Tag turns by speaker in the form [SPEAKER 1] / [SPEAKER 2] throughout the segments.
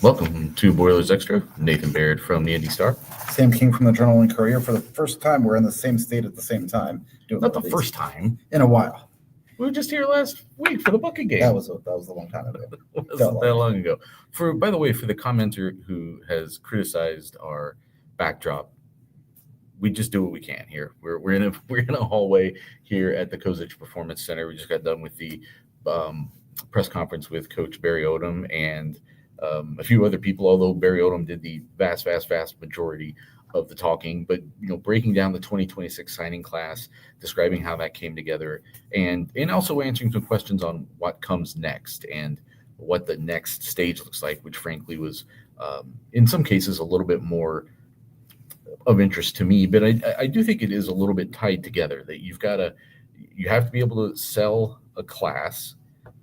[SPEAKER 1] Welcome to Boilers Extra. Nathan Baird from the Indy Star.
[SPEAKER 2] Sam King from the Journal and Courier. For the first time, we're in the same state at the same time.
[SPEAKER 1] Not the first time.
[SPEAKER 2] In a while.
[SPEAKER 1] We were just here last week for the bucket game.
[SPEAKER 2] That was a long time ago.
[SPEAKER 1] It wasn't that long ago. By the way, for the commenter who has criticized our backdrop, we just do what we can here. We're in a hallway here at the Kozich Performance Center. We just got done with the press conference with Coach Barry Odom and a few other people, although Barry Odom did the vast majority of the talking, but breaking down the 2026 signing class, describing how that came together, and also answering some questions on what comes next and what the next stage looks like, which frankly was in some cases a little bit more of interest to me. But I do think it is a little bit tied together, that you have to be able to sell a class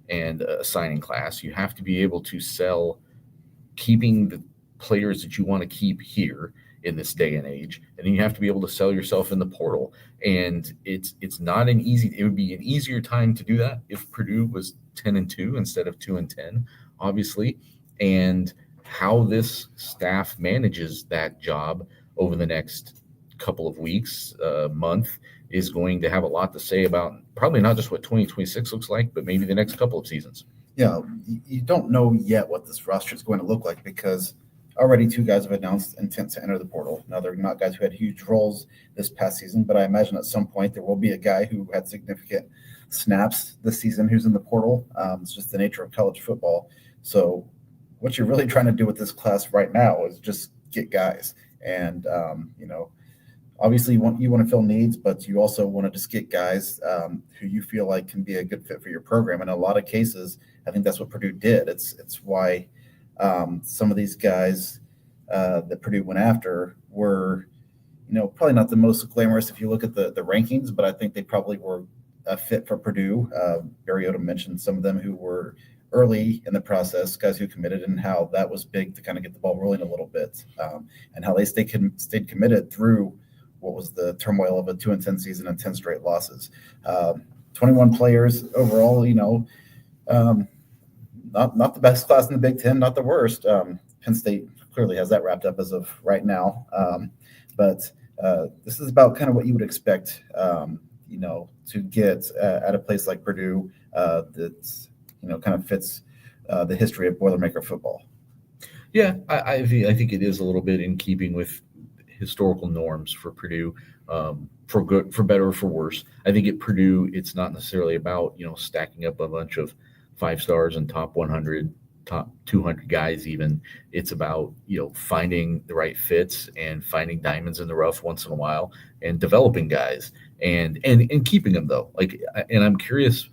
[SPEAKER 1] and a signing class. You have to be able to sell keeping the players that you want to keep here in this day and age, and then you have to be able to sell yourself in the portal. And it would be an easier time to do that if Purdue was 10-2 instead of 2-10, obviously. And how this staff manages that job over the next couple of weeks, month, is going to have a lot to say about probably not just what 2026 looks like, but maybe the next couple of seasons.
[SPEAKER 2] Yeah, you don't know yet what this roster is going to look like, because already two guys have announced intent to enter the portal. Now, they're not guys who had huge roles this past season, but I imagine at some point there will be a guy who had significant snaps this season who's in the portal. It's just the nature of college football. So what you're really trying to do with this class right now is just get guys. And, obviously you want to fill needs, but you also want to just get guys who you feel like can be a good fit for your program. In a lot of cases, I think that's what Purdue did. It's why some of these guys that Purdue went after were, probably not the most glamorous if you look at the rankings, but I think they probably were a fit for Purdue. Barry Odom mentioned some of them who were early in the process, guys who committed, and how that was big to kind of get the ball rolling a little bit, and how they stayed committed through what was the turmoil of a 2-10 season and 10 straight losses. 21 players overall, not the best class in the Big Ten, not the worst. Penn State clearly has that wrapped up as of right now. But this is about kind of what you would expect, to get at a place like Purdue that, kind of fits the history of Boilermaker football.
[SPEAKER 1] Yeah, I think it is a little bit in keeping with historical norms for Purdue, for good, for better, or for worse. I think at Purdue, it's not necessarily about, stacking up a bunch of 5 stars and top 100, top 200 guys even. It's about, finding the right fits and finding diamonds in the rough once in a while and developing guys and keeping them, though. And I'm curious,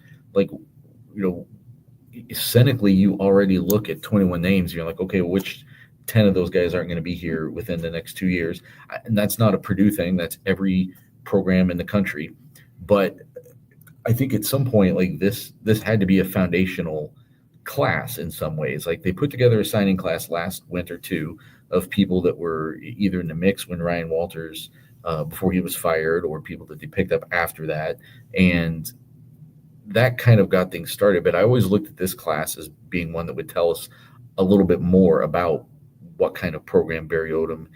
[SPEAKER 1] cynically, you already look at 21 names. You're like, okay, which 10 of those guys aren't going to be here within the next 2 years? And that's not a Purdue thing. That's every program in the country. But I think at some point, this had to be a foundational class in some ways. They put together a signing class last winter too, of people that were either in the mix when Ryan Walters, before he was fired, or people that they picked up after that. And that kind of got things started. But I always looked at this class as being one that would tell us a little bit more about what kind of program Barry Odom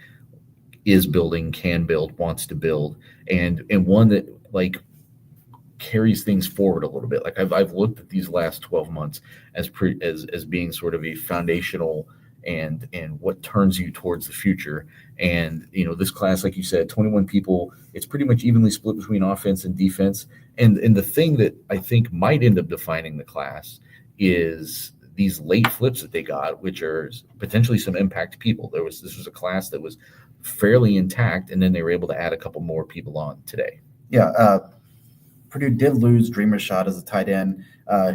[SPEAKER 1] is building, can build, wants to build, and one that carries things forward a little bit. I've looked at these last 12 months as being sort of a foundational and what turns you towards the future. And this class, like you said, 21 people, it's pretty much evenly split between offense and defense. And the thing that I think might end up defining the class is these late flips that they got, which are potentially some impact people. This was a class that was fairly intact, and then they were able to add a couple more people on today.
[SPEAKER 2] Yeah, Purdue did lose Dreamer Shot as a tight end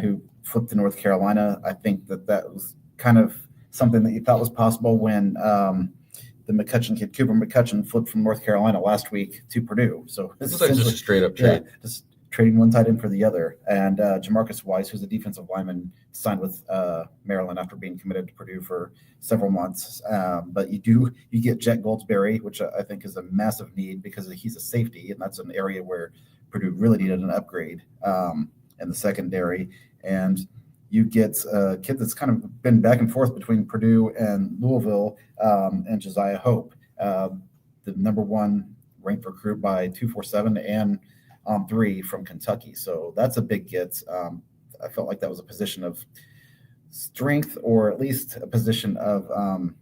[SPEAKER 2] who flipped to North Carolina. I think that was kind of something that you thought was possible when the McCutcheon kid, Cooper McCutcheon, flipped from North Carolina last week to Purdue. So
[SPEAKER 1] it's just a straight up trade.
[SPEAKER 2] Yeah, just trading one tight end for the other. And Jamarcus Weiss, who's a defensive lineman, signed with Maryland after being committed to Purdue for several months. But you get Jet Goldsberry, which I think is a massive need because he's a safety, and that's an area where Purdue really needed an upgrade in the secondary. And you get a kid that's kind of been back and forth between Purdue and Louisville, and Josiah Hope, the number one ranked recruit by 247 and on three from Kentucky. So that's a big get. I felt like that was a position of strength, or at least a position of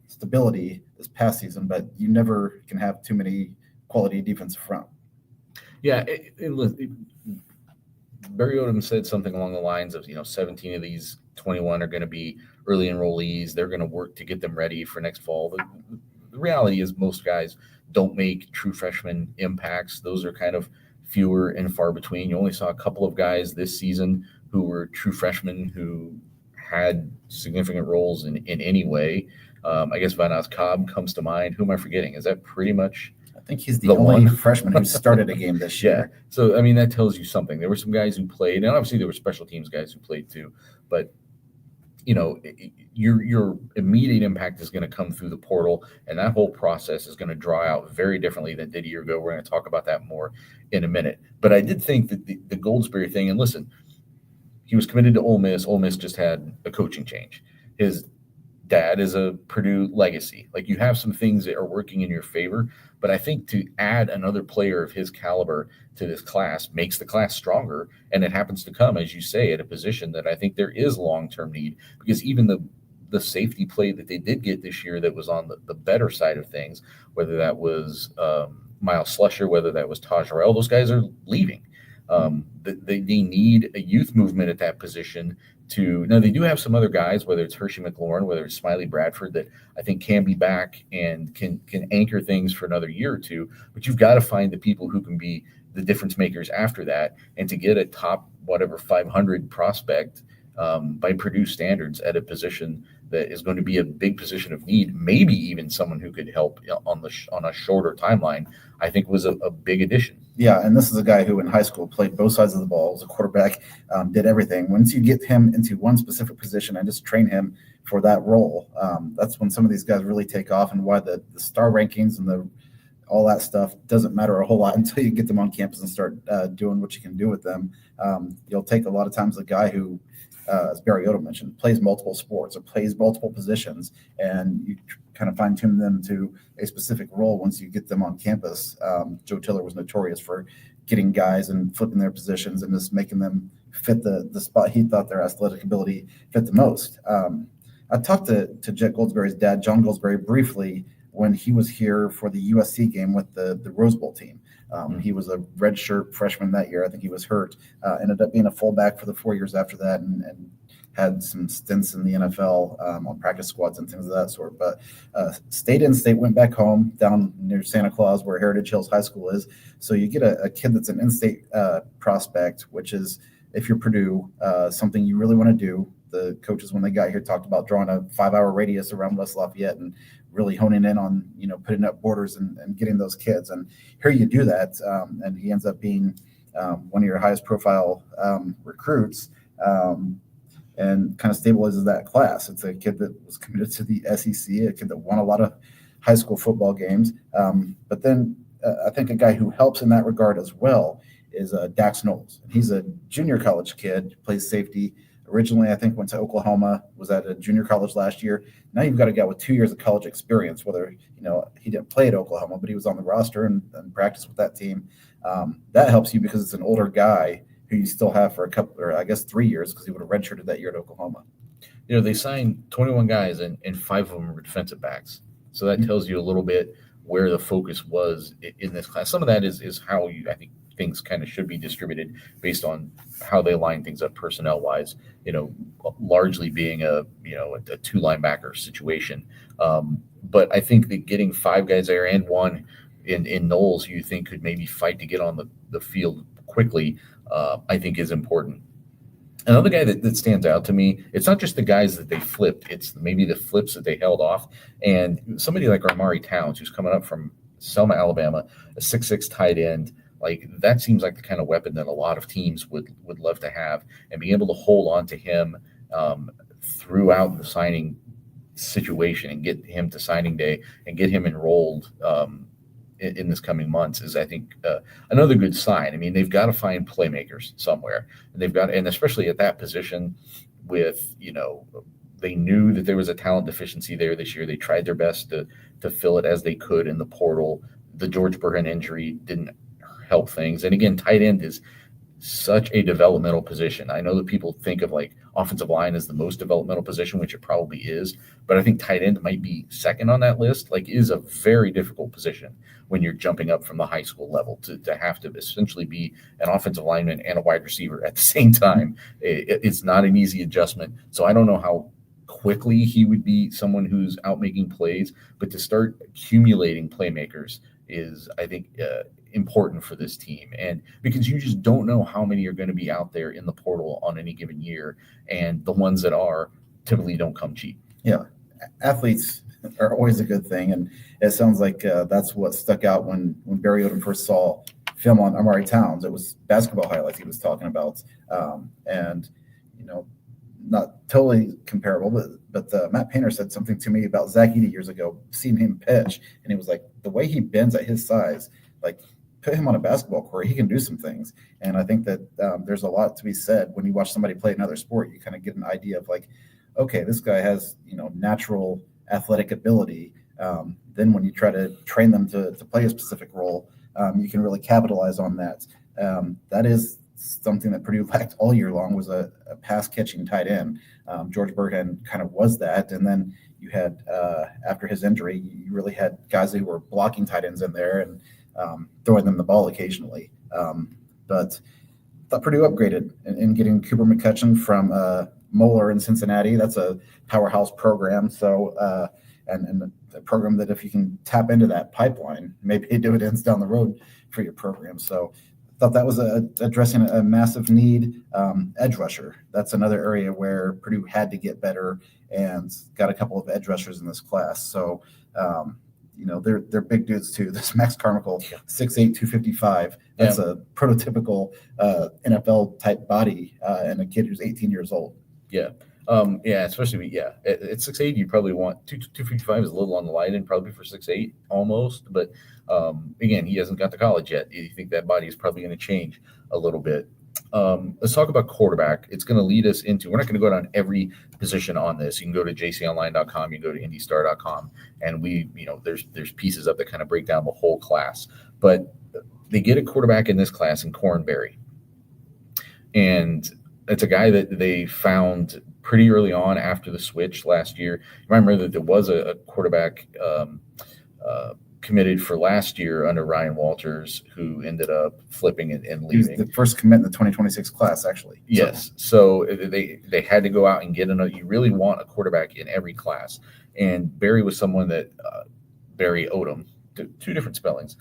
[SPEAKER 2] stability this past season, but you never can have too many quality defensive front.
[SPEAKER 1] Yeah, Barry Odom said something along the lines of, 17 of these 21 are going to be early enrollees. They're going to work to get them ready for next fall. The reality is most guys don't make true freshman impacts. Those are kind of fewer and far between. You only saw a couple of guys this season who were true freshmen who had significant roles in any way. I guess Vanaz Cobb comes to mind. Who am I forgetting? Is that pretty much
[SPEAKER 2] I think he's the only freshman who started a game this year.
[SPEAKER 1] Yeah. So, I mean, that tells you something. There were some guys who played, and obviously there were special teams guys who played too. But, your immediate impact is going to come through the portal, and that whole process is going to draw out very differently than it did a year ago. We're going to talk about that more in a minute. But I did think that the Goldsberry thing, and listen, he was committed to Ole Miss. Ole Miss just had a coaching change. His dad is a Purdue legacy. Like, you have some things that are working in your favor, but I think to add another player of his caliber to this class makes the class stronger, and it happens to come, as you say, at a position that I think there is long-term need, because even the safety play that they did get this year that was on the better side of things, whether that was Miles Slusher, whether that was Taj Harrell, those guys are leaving. They need a youth movement at that position. Now they do have some other guys, whether it's Hershey McLaurin, whether it's Smiley Bradford, that I think can be back and can anchor things for another year or two. But you've got to find the people who can be the difference makers after that, and to get a top 500 prospect by Purdue standards at a position that is going to be a big position of need, maybe even someone who could help on a shorter timeline, I think was a big addition.
[SPEAKER 2] Yeah, and this is a guy who in high school played both sides of the ball, was a quarterback, did everything. Once you get him into one specific position and just train him for that role, that's when some of these guys really take off, and why the star rankings and all that stuff doesn't matter a whole lot until you get them on campus and start doing what you can do with them. You'll take a lot of times a guy who, as Barry Odom mentioned, plays multiple sports or plays multiple positions, and you kind of fine-tune them to a specific role once you get them on campus. Joe Tiller was notorious for getting guys and flipping their positions and just making them fit the spot he thought their athletic ability fit the most. I talked to Jet Goldsberry's dad, John Goldsberry, briefly when he was here for the USC game with the Rose Bowl team. He was a redshirt freshman that year. I think he was hurt. Ended up being a fullback for the 4 years after that, and had some stints in the NFL on practice squads and things of that sort. But stayed in state, went back home down near Santa Claus, where Heritage Hills High School is. So you get a kid that's an in-state prospect, which is, if you're Purdue, something you really want to do. The coaches, when they got here, talked about drawing a 5-hour radius around West Lafayette and really honing in on, putting up borders and getting those kids. And here you do that, and he ends up being one of your highest profile recruits, and kind of stabilizes that class. It's a kid that was committed to the SEC, a kid that won a lot of high school football games. But then I think a guy who helps in that regard as well is Dax Knowles. He's a junior college kid, plays safety. Originally, I think went to Oklahoma, was at a junior college last year. Now you've got a guy with 2 years of college experience, whether, he didn't play at Oklahoma, but he was on the roster and practiced with that team. That helps you because it's an older guy who you still have for a couple, or I guess 3 years, because he would have redshirted that year at Oklahoma.
[SPEAKER 1] They signed 21 guys, and 5 of them were defensive backs. So that tells you a little bit where the focus was in this class. Some of that is how I think things kind of should be distributed based on how they line things up personnel-wise, largely being a 2 linebacker situation. But I think that getting 5 guys there and one in Knowles, you think could maybe fight to get on the field quickly, I think is important. Another guy that stands out to me, it's not just the guys that they flipped, it's maybe the flips that they held off. And somebody like Armari Towns, who's coming up from Selma, Alabama, a 6'6" tight end, like that seems like the kind of weapon that a lot of teams would love to have, and being able to hold on to him throughout the signing situation and get him to signing day and get him enrolled in this coming months is, I think, another good sign. I mean, they've got to find playmakers somewhere, and and especially at that position, with, they knew that there was a talent deficiency there this year. They tried their best to fill it as they could in the portal. The George Burhan injury didn't help things. And again, tight end is such a developmental position. I know that people think of like offensive line as the most developmental position, which it probably is, but I think tight end might be second on that list. Like, it is a very difficult position when you're jumping up from the high school level to have to essentially be an offensive lineman and a wide receiver at the same time. It's not an easy adjustment. So I don't know how quickly he would be someone who's out making plays, but to start accumulating playmakers is, I think, important for this team. And because you just don't know how many are going to be out there in the portal on any given year, and the ones that are typically don't come cheap.
[SPEAKER 2] Yeah, athletes are always a good thing, and it sounds like that's what stuck out when Barry Odom first saw film on Amari Towns. It was basketball highlights he was talking about, and not totally comparable, but Matt Painter said something to me about Zach Edey years ago, seeing him pitch, and he was like, the way he bends at his size, like, put him on a basketball court, he can do some things. And I think that there's a lot to be said when you watch somebody play another sport. You kind of get an idea of like, okay, this guy has natural athletic ability. Then when you try to train them to play a specific role, you can really capitalize on that. That is something that Purdue lacked all year long, was a pass catching tight end. George Burhan kind of was that, and then you had after his injury, you really had guys who were blocking tight ends in there and throwing them the ball occasionally. But I thought Purdue upgraded in getting Cooper McCutcheon from Moeller in Cincinnati. That's a powerhouse program. So and a program that if you can tap into that pipeline, maybe it dividends down the road for your program. So I thought that was addressing a massive need. Edge rusher, that's another area where Purdue had to get better, and got a couple of edge rushers in this class. So they're big dudes too. This Max Carmichael, 6'8", 255. That's a prototypical NFL type body, and a kid who's 18 years old.
[SPEAKER 1] Yeah. Especially at 6'8", you probably want 255 is a little on the light end, probably for 6'8", almost. But again, he hasn't got to college yet. You think that body is probably going to change a little bit. Let's talk about quarterback. It's going to lead us into, we're not going to go down every position on this. You can go to jconline.com, you can go to indystar.com, and there's pieces up that kind of break down the whole class. But they get a quarterback in this class in Corin Berry. And it's a guy that they found pretty early on after the switch last year. You might remember that there was a quarterback committed for last year under Ryan Walters who ended up flipping and leaving.
[SPEAKER 2] He was the first commit in the 2026 class, actually.
[SPEAKER 1] Yes. So they had to go out and get another. You really want a quarterback in every class. And Barry was someone that Barry Odom, two different spellings,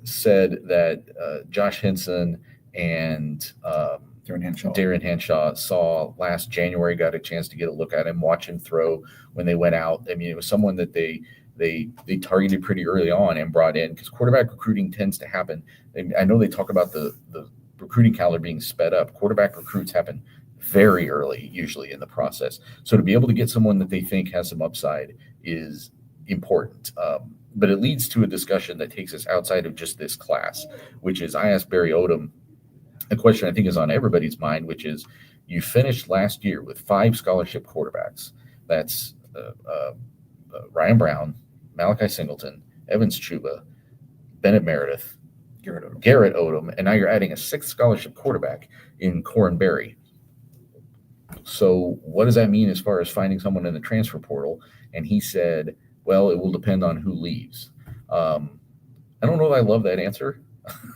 [SPEAKER 1] said that Josh Henson and Darren Henshaw saw last January, got a chance to get a look at him, watch him throw when they went out. I mean, it was someone that they targeted pretty early on and brought in, because quarterback recruiting tends to happen. I know they talk about the recruiting calendar being sped up. Quarterback recruits happen very early, usually in the process. So to be able to get someone that they think has some upside is important. But it leads to a discussion that takes us outside of just this class, which is, I asked Barry Odom a question I think is on everybody's mind, which is, you finished last year with 5 scholarship quarterbacks. That's Ryan Brown, Malachi Singleton, Evans Chuba, Bennett Meredith, Garrett Odom, and now you're adding a 6th scholarship quarterback in Corin Berry. So what does that mean as far as finding someone in the transfer portal? And he said, well, it will depend on who leaves. I don't know if I love that answer.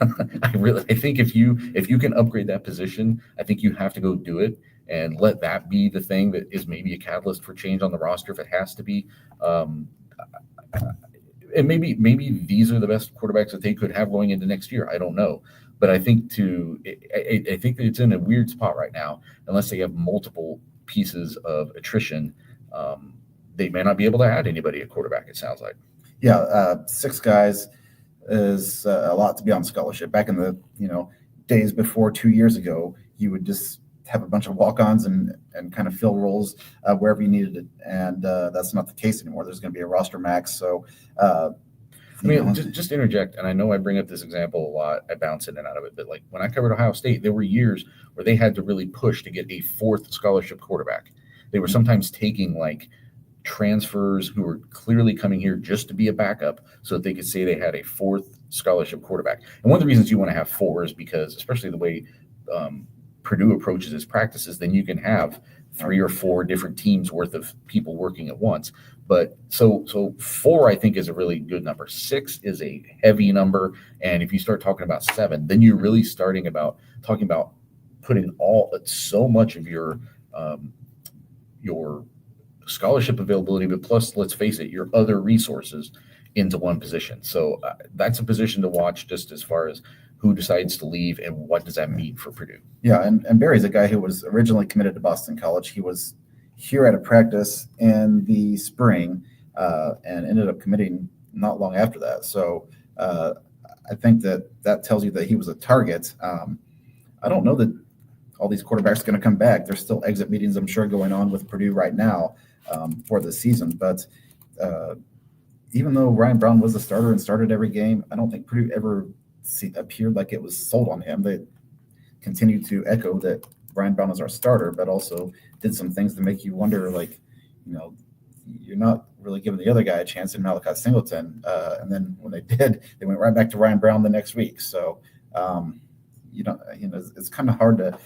[SPEAKER 1] I think if you can upgrade that position, I think you have to go do it and let that be the thing that is maybe a catalyst for change on the roster if it has to be. And maybe these are the best quarterbacks that they could have going into next year. I don't know, but I think I think that it's in a weird spot right now. Unless they have multiple pieces of attrition, they may not be able to add anybody at quarterback. It sounds like.
[SPEAKER 2] Yeah, 6 guys is a lot to be on scholarship. Back in the days before 2 years ago, you would just have a bunch of walk-ons and kind of fill roles wherever you needed it, and that's not the case anymore. There's going to be a roster max. So
[SPEAKER 1] just interject, and I know I bring up this example a lot, I bounce in and out of it, but like when I covered Ohio State, there were years where they had to really push to get a fourth scholarship quarterback. They were sometimes taking like transfers who were clearly coming here just to be a backup so that they could say they had a fourth scholarship quarterback. And one of the reasons you want to have four is because, especially the way Purdue approaches its practices, then you can have 3 or 4 different teams worth of people working at once. But so 4, I think, is a really good number. 6 is a heavy number. And if you start talking about 7, then you're really talking about putting so much of your scholarship availability, but plus, let's face it, your other resources into one position. So that's a position to watch just as far as who decides to leave and what does that mean for Purdue.
[SPEAKER 2] Yeah, and Barry's a guy who was originally committed to Boston College. He was here at a practice in the spring and ended up committing not long after that. So I think that tells you that he was a target. I don't know that all these quarterbacks are going to come back. There's still exit meetings, I'm sure, going on with Purdue right now for the season. But even though Ryan Brown was the starter and started every game, I don't think Purdue ever appeared like it was sold on him. They continued to echo that Ryan Brown is our starter, but also did some things to make you wonder, like, you're not really giving the other guy a chance in Malachi Singleton. And then when they did, they went right back to Ryan Brown the next week. So, it's kind of hard to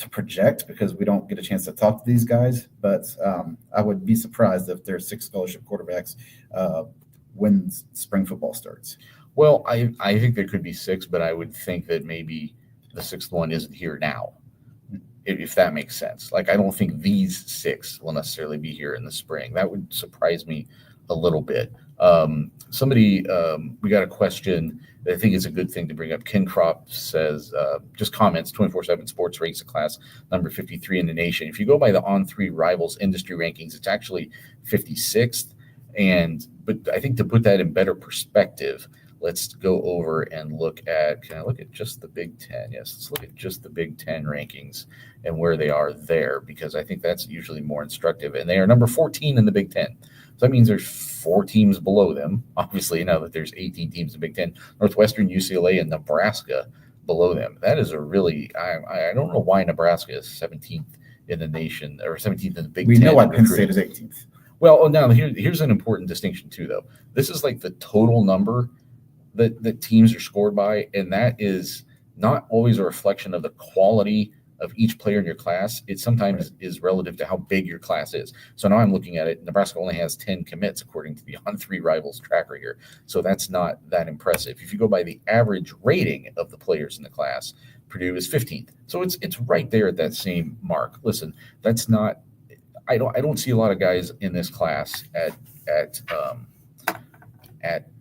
[SPEAKER 2] project because we don't get a chance to talk to these guys. But I would be surprised if there's 6 scholarship quarterbacks when spring football starts.
[SPEAKER 1] Well, I think there could be 6, but I would think that maybe the 6th one isn't here now, if that makes sense. Like, I don't think these 6 will necessarily be here in the spring. That would surprise me a little bit. We got a question that I think is a good thing to bring up. Ken Kropp says, just comments, 24/7 Sports ranks the class number 53 in the nation. If you go by the On3 Rivals industry rankings, it's actually 56th. But I think to put that in better perspective, let's go over and can I look at just the Big Ten? Yes, let's look at just the Big Ten rankings and where they are there, because I think that's usually more instructive. And they are number 14 in the Big Ten. So that means there's 4 teams below them. Obviously, now that there's 18 teams in the Big Ten, Northwestern, UCLA, and Nebraska below them. That is a really, I don't know why Nebraska is 17th in the nation, or 17th in the Big Ten.
[SPEAKER 2] We know why Penn State is 18th.
[SPEAKER 1] Well, now here's an important distinction too, though. This is like the total number that teams are scored by, and that is not always a reflection of the quality of each player in your class. It sometimes is relative to how big your class is. So now I'm looking at it, Nebraska only has 10 commits according to the On3 Rivals tracker here. So that's not that impressive. If you go by the average rating of the players in the class, Purdue is 15th. So it's right there at that same mark. Listen, that's not, I don't see a lot of guys in this class at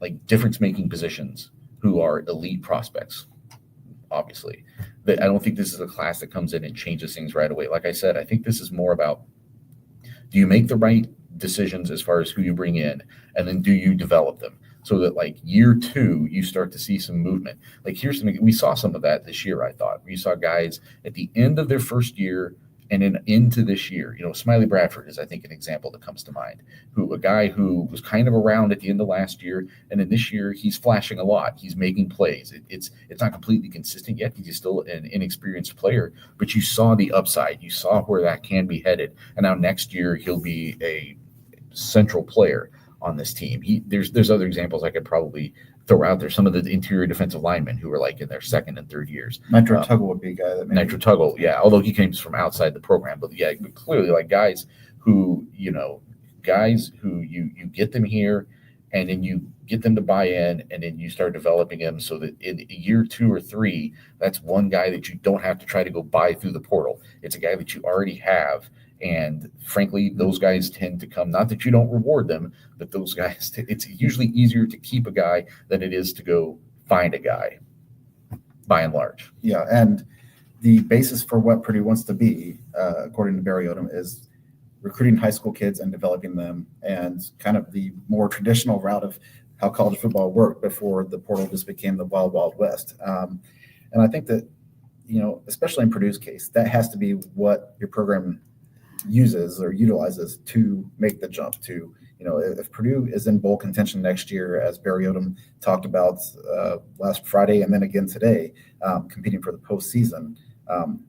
[SPEAKER 1] like difference-making positions who are elite prospects, obviously. I don't think this is a class that comes in and changes things right away. Like I said, I think this is more about, do you make the right decisions as far as who you bring in, and then do you develop them so that like year 2, you start to see some movement. Like here's something, we saw some of that this year, I thought. We saw guys at the end of their first year and then into this year, Smiley Bradford is, I think, an example that comes to mind, a guy who was kind of around at the end of last year, and then this year he's flashing a lot. He's making plays. It's not completely consistent yet because he's still an inexperienced player, but you saw the upside. You saw where that can be headed, and now next year he'll be a central player on this team. There's other examples I could probably throw out there. Some of the interior defensive linemen who are like in their 2nd and 3rd years.
[SPEAKER 2] Nitro Tuggle would be a guy that
[SPEAKER 1] Nitro Tuggle, yeah. Although he came from outside the program, but yeah, clearly like guys who you get them here, and then you get them to buy in, and then you start developing them so that in year 2 or 3, that's one guy that you don't have to try to go buy through the portal. It's a guy that you already have. And frankly, those guys tend to come, not that you don't reward them, but those guys, it's usually easier to keep a guy than it is to go find a guy, by and large.
[SPEAKER 2] Yeah, and the basis for what Purdue wants to be, according to Barry Odom, is recruiting high school kids and developing them, and kind of the more traditional route of how college football worked before the portal just became the wild, wild west. And I think that, especially in Purdue's case, that has to be what your program uses or utilizes to make the jump to, if Purdue is in bowl contention next year, as Barry Odom talked about last Friday and then again today, competing for the postseason,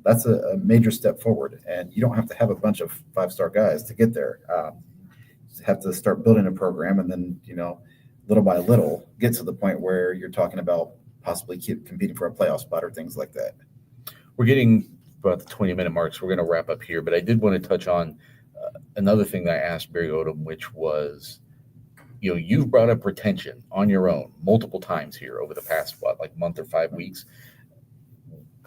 [SPEAKER 2] That's a major step forward, and you don't have to have a bunch of 5-star guys to get there. You have to start building a program, and then little by little get to the point where you're talking about possibly keep competing for a playoff spot or things like that.
[SPEAKER 1] We're getting about the 20-minute mark, so we're going to wrap up here. But I did want to touch on another thing that I asked Barry Odom, which was, you've brought up retention on your own multiple times here over the past, month or 5 weeks.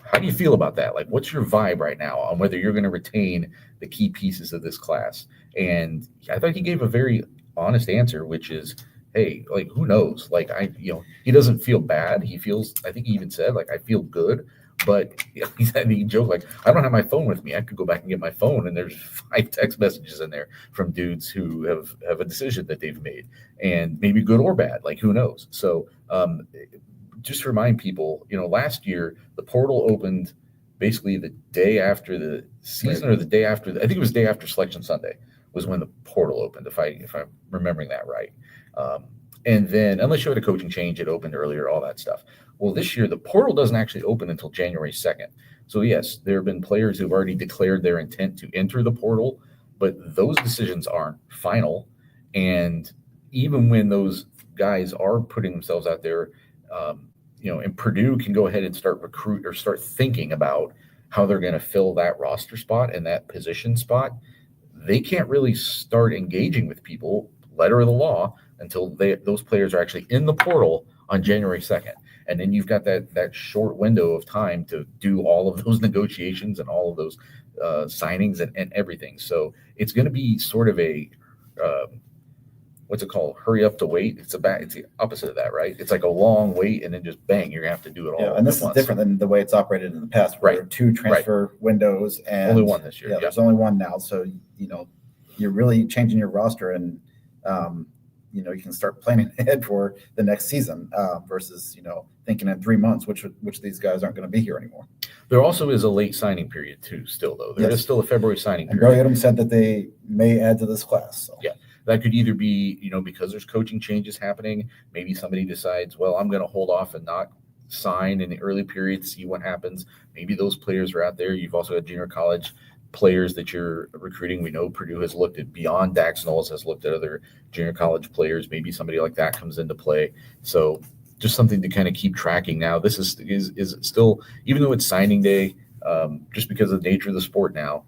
[SPEAKER 1] How do you feel about that? Like, what's your vibe right now on whether you're going to retain the key pieces of this class? And I thought he gave a very honest answer, which is, hey, who knows? He doesn't feel bad. He feels, I think he even said, I feel good. But he joked, I don't have my phone with me. I could go back and get my phone, and there's 5 text messages in there from dudes who have a decision that they've made, and maybe good or bad. Who knows? So just to remind people, last year the portal opened basically the day after the season, or the day after. I think it was day after Selection Sunday was when the portal opened, if I'm remembering that right. And then, unless you had a coaching change, it opened earlier, all that stuff. Well, this year, the portal doesn't actually open until January 2nd. So, yes, there have been players who've already declared their intent to enter the portal, but those decisions aren't final. And even when those guys are putting themselves out there, and Purdue can go ahead and start thinking about how they're going to fill that roster spot and that position spot, they can't really start engaging with people, letter of the law, until those players are actually in the portal on January 2nd. And then you've got that short window of time to do all of those negotiations and all of those signings and everything. So it's going to be sort of a what's it called? Hurry up to wait. It's the opposite of that, right? It's like a long wait, and then just bang, you're gonna have to do it all.
[SPEAKER 2] Yeah, and this is different than the way it's operated in the past, where there are 2 transfer windows, and
[SPEAKER 1] only one this year.
[SPEAKER 2] Yeah, there's only one now, so you're really changing your roster, and you can start planning ahead for the next season versus thinking in 3 months, which these guys aren't going to be here anymore.
[SPEAKER 1] There also is a late signing period too. Still though, there is still a February signing period.
[SPEAKER 2] And Barry Odom said that they may add to this class. So.
[SPEAKER 1] Yeah. That could either be, because there's coaching changes happening. Maybe somebody decides, well, I'm going to hold off and not sign in the early period, see what happens. Maybe those players are out there. You've also got junior college players that you're recruiting. We know Purdue has looked at beyond Dax Knowles, has looked at other junior college players. Maybe somebody like that comes into play. So just something to kind of keep tracking now. This is still, even though it's signing day, just because of the nature of the sport now,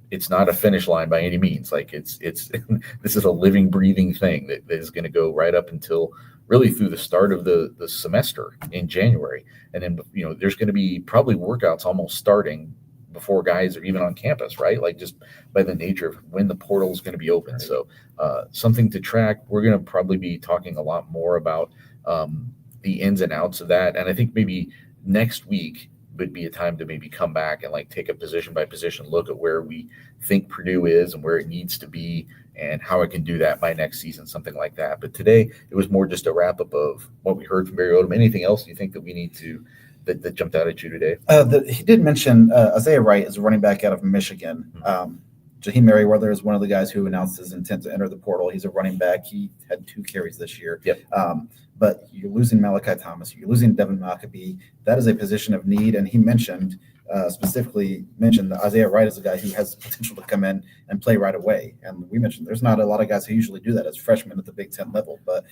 [SPEAKER 1] it's not a finish line by any means. It's this is a living, breathing thing that is going to go right up until really through the start of the semester in January. And then, there's going to be probably workouts almost starting before guys are even on campus, right? Just by the nature of when the portal is going to be open. Right. So something to track. We're going to probably be talking a lot more about the ins and outs of that. And I think maybe next week would be a time to maybe come back and take a position by position look at where we think Purdue is and where it needs to be and how it can do that by next season, something like that. But today it was more just a wrap up of what we heard from Barry Odom. Anything else you think that we need to that jumped out at you today?
[SPEAKER 2] He did mention Isaiah Wright is a running back out of Michigan. Jaheim Merriweather is one of the guys who announced his intent to enter the portal. He's a running back. He had 2 carries this year.
[SPEAKER 1] Yep.
[SPEAKER 2] But you're losing Malachi Thomas. You're losing Devin Maccabee. That is a position of need. And he specifically mentioned that Isaiah Wright is a guy who has potential to come in and play right away. And we mentioned there's not a lot of guys who usually do that as freshmen at the Big Ten level. But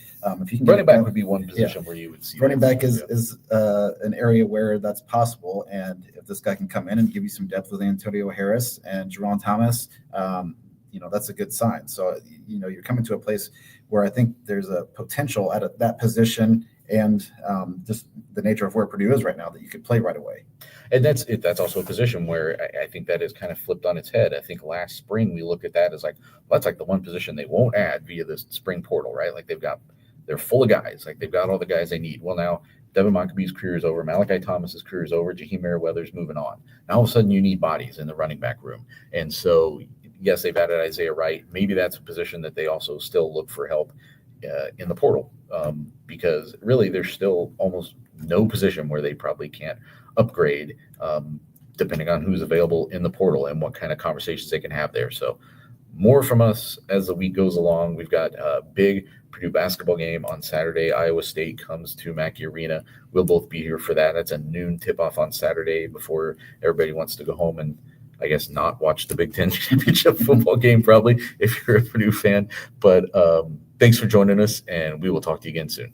[SPEAKER 2] if you can
[SPEAKER 1] running back would be one position where you would see
[SPEAKER 2] running back is an area where that's possible. And if this guy can come in and give you some depth with Antonio Harris and Jerron Thomas, that's a good sign. So, you're coming to a place where I think there's a potential at that position and just the nature of where Purdue is right now that you could play right away.
[SPEAKER 1] And that's also a position where I think that is kind of flipped on its head. I think last spring we looked at that as that's the one position they won't add via the spring portal, right? They're full of guys. They've got all the guys they need. Well, now Devin Maccabee's career is over. Malachi Thomas's career is over. Jaheim Merriweather's moving on. Now all of a sudden you need bodies in the running back room. And so, yes, they've added Isaiah Wright. Maybe that's a position that they also still look for help in the portal because really there's still almost no position where they probably can't upgrade depending on who's available in the portal and what kind of conversations they can have there. So more from us as the week goes along. We've got a big Purdue basketball game on Saturday. Iowa State comes to Mackey Arena. We'll both be here for that. That's a noon tip-off on Saturday before everybody wants to go home and, I guess, not watch the Big Ten championship football game, probably, if you're a Purdue fan. But thanks for joining us, and we will talk to you again soon.